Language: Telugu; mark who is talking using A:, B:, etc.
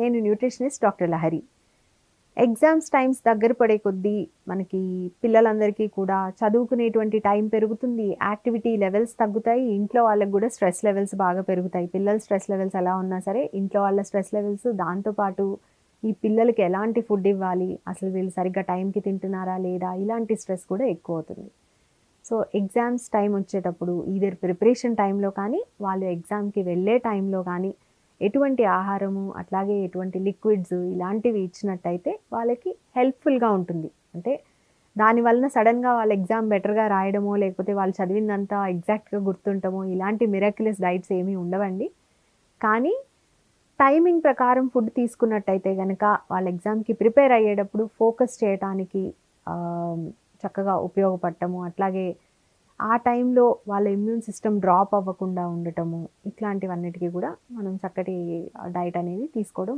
A: నేను nutritionist doctor Lahari. Exams times దగ్గర పడే కొద్దీ మనకి పిల్లలందరికీ కూడా చదువుకునేటువంటి టైం పెరుగుతుంది. యాక్టివిటీ లెవెల్స్ తగ్గుతాయి. ఇంట్లో వాళ్ళకి గూడా స్ట్రెస్ లెవెల్స్ బాగా పెరుగుతాయి. పిల్లల స్ట్రెస్ లెవెల్స్ ఎలా ఉన్నా సరే, ఇంట్లో వాళ్ళ స్ట్రెస్ లెవెల్స్, దాంతో పాటు ఈ పిల్లలకి ఎలాంటి ఫుడ్ ఇవ్వాలి, అసలు వీళ్ళు సరిగ్గా టైంకి తింటున్నారా లేదా, ఇలాంటి స్ట్రెస్ కూడా ఎక్కువవుతుంది. సో, ఎగ్జామ్స్ టైమ్ వచ్చేటప్పుడు ఈదర్ ప్రిపరేషన్ టైంలో కానీ, వాళ్ళు ఎగ్జామ్‌కి వెళ్ళే టైంలో కానీ, ఎటువంటి ఆహారము, అట్లాగే ఎటువంటి లిక్విడ్స్ ఇలాంటివి ఇచ్చినట్టయితే వాళ్ళకి హెల్ప్‌ఫుల్‌గా ఉంటుంది. అంటే దాని వలన సడెన్‌గా వాళ్ళు ఎగ్జామ్ బెటర్‌గా రాయడమో, లేకపోతే వాళ్ళు చదివిందంతా ఎగ్జాక్ట్‌గా గుర్తుంటమో, ఇలాంటి మిరాక్యులస్ డైట్స్ ఏమీ ఉండవండి. కానీ టైమింగ్ ప్రకారం ఫుడ్ తీసుకున్నట్టయితే గనక వాళ్ళ ఎగ్జామ్‌కి ప్రిపేర్ అయ్యేటప్పుడు ఫోకస్ చేయటానికి ఆహ్, చక్కగా ఉపయోగపడటము. అట్లాగే ఆ టైంలో వాళ్ళ ఇమ్యూన్ సిస్టమ్ డ్రాప్ అవ్వకుండా ఉండటము. ఇట్లాంటివన్నిటికి కూడా మనం చక్కటి డైట్ అనేది తీసుకోవడం